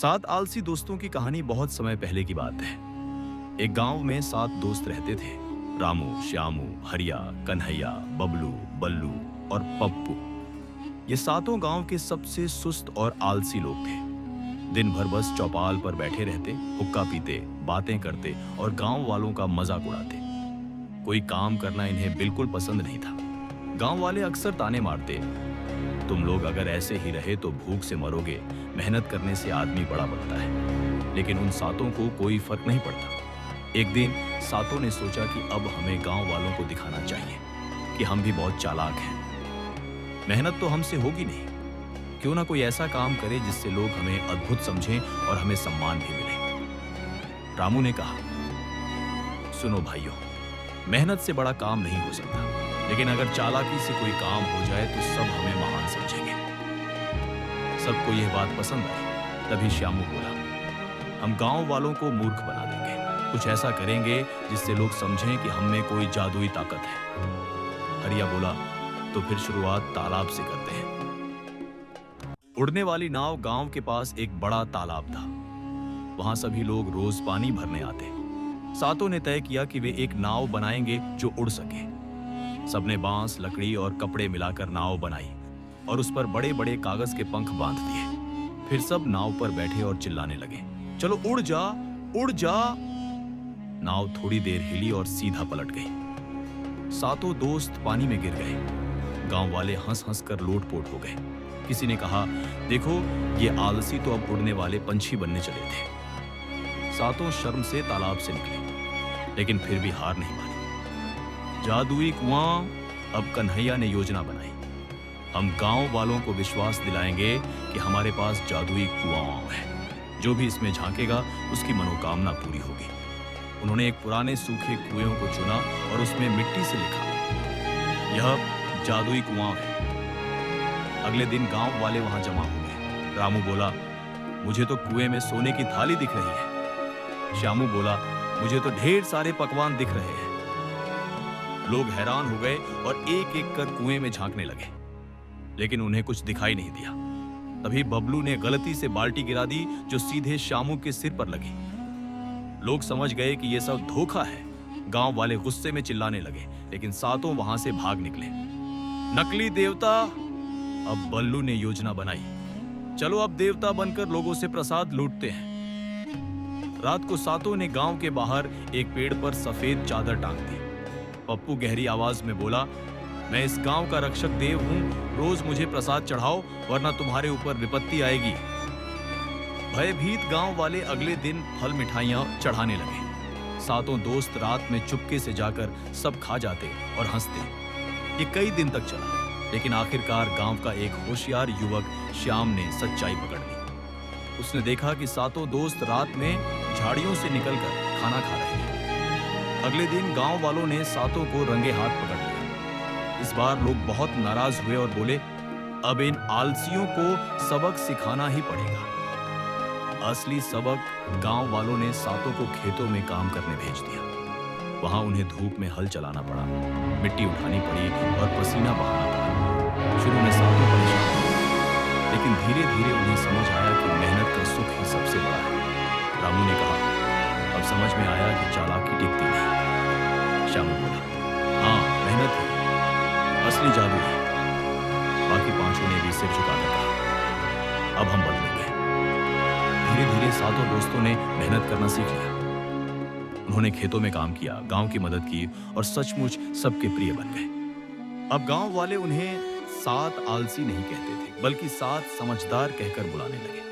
सात आलसी दोस्तों की कहानी बहुत समय पहले की बात है। एक गांव में सात दोस्त रहते थे। रामू, श्यामू, हरिया, कन्हैया, बबलू, बल्लू और पप्पू। ये सातों गांव के सबसे सुस्त और आलसी लोग थे। दिन भर बस चौपाल पर बैठे रहते, हुक्का पीते, बातें करते और गांव वालों का मजाक उड़ाते। कोई काम करना इन्हें बिल्कुल पसंद नहीं था। गांव वाले अक्सर ताने मारते, तुम लोग अगर ऐसे ही रहे तो भूख से मरोगे, मेहनत करने से आदमी बड़ा बनता है। लेकिन उन सातों को कोई फर्क नहीं पड़ता। एक दिन सातों ने सोचा कि अब हमें गांव वालों को दिखाना चाहिए कि हम भी बहुत चालाक हैं। मेहनत तो हमसे होगी नहीं, क्यों ना कोई ऐसा काम करे जिससे लोग हमें अद्भुत समझें और हमें सम्मान भी मिले। रामू ने कहा, सुनो भाइयों, मेहनत से बड़ा काम नहीं हो सकता, लेकिन अगर चालाकी से कोई काम हो जाए तो सब हमें महान समझेंगे। सबको यह बात पसंद आई। तभी श्यामू बोला, हम गांव वालों को मूर्ख बना देंगे। कुछ ऐसा करेंगे जिससे लोग समझें कि हम में कोई जादुई ताकत है। हरिया बोला, तो फिर शुरुआत तालाब से करते हैं। उड़ने वाली नाव गांव के पास एक बड़ा तालाब था। वहां सभी लोग रोज पानी भरने आते। सातों ने तय किया कि वे एक नाव बनाएंगे जो उड़ सके। सबने बांस, लकड़ी और कपड़े मिलाकर नाव बनाई और उस पर बड़े बड़े कागज के पंख बांध दिए। फिर सब नाव पर बैठे और चिल्लाने लगे, चलो उड़ जा, उड़ जा। नाव थोड़ी देर हिली और सीधा पलट गई। सातों दोस्त पानी में गिर गए। गांव वाले हंस हंस कर लोटपोट हो गए। किसी ने कहा, देखो ये आलसी तो अब उड़ने वाले पंछी बनने चले थे। सातों शर्म से तालाब से निकले, लेकिन फिर भी हार नहीं मानी। जादुई कुआं। अब कन्हैया ने योजना बनाई, हम गांव वालों को विश्वास दिलाएंगे कि हमारे पास जादुई कुआं है। जो भी इसमें झांकेगा उसकी मनोकामना पूरी होगी। उन्होंने एक पुराने सूखे कुएं को चुना और उसमें मिट्टी से लिखा, यह जादुई कुआं है। अगले दिन गांव वाले वहां जमा हो गए। रामू बोला, मुझे तो कुएं में सोने की थाली दिख रही है। श्यामू बोला, मुझे तो ढेर सारे पकवान दिख रहे हैं। लोग हैरान हो गए और एक एक कर कुएं में झांकने लगे, लेकिन उन्हें कुछ दिखाई नहीं दिया। तभी बबलू ने गलती से बाल्टी गिरा दी जो सीधे श्यामू के सिर पर लगी। लोग समझ गए कि यह सब धोखा है। गांव वाले गुस्से में चिल्लाने लगे, लेकिन सातों वहां से भाग निकले। नकली देवता। अब बल्लू ने योजना बनाई, चलो अब देवता बनकर लोगों से प्रसाद लूटते हैं। रात को सातों ने गांव के बाहर एक पेड़ पर सफेद चादर टांग दी। पप्पू गहरी आवाज में बोला, मैं इस गांव का रक्षक देव हूं, रोज मुझे प्रसाद चढ़ाओ वरना तुम्हारे ऊपर विपत्ति आएगी। भयभीत गांव वाले अगले दिन फल मिठाइयां चढ़ाने लगे। सातों दोस्त रात में चुपके से जाकर सब खा जाते और हंसते। ये कई दिन तक चला, लेकिन आखिरकार गांव का एक होशियार युवक श्याम ने सच्चाई पकड़ ली। उसने देखा कि सातों दोस्त रात में झाड़ियों से निकलकर खाना खा रहे हैं। अगले दिन गांव वालों ने सातों को रंगे हाथ पकड़ लिया। इस बार लोग बहुत नाराज हुए और बोले, अब इन आलसियों को सबक सिखाना ही पड़ेगा। असली सबक गांव वालों ने सातों को खेतों में काम करने भेज दिया। वहां उन्हें धूप में हल चलाना पड़ा, मिट्टी उठानी पड़ी और पसीना बहाना पड़ा। शुरू में सातों परेशान हुए, लेकिन धीरे धीरे उन्हें समझ आया कि मेहनत का सुख ही सबसे बड़ा है। रामू ने कहा, अब समझ में आया कि चालाकी टिकती नहीं। श्यामू बोला, हाँ मेहनत है, असली जादू है। बाकी पांचों ने भी सिर झुकाकर कहा, अब हम बदलेंगे। धीरे धीरे सातों दोस्तों ने मेहनत करना सीख लिया। उन्होंने खेतों में काम किया, गांव की मदद की और सचमुच सबके प्रिय बन गए। अब गांव वाले उन्हें सात आलसी नहीं कहते थे, बल्कि सात समझदार कहकर बुलाने लगे।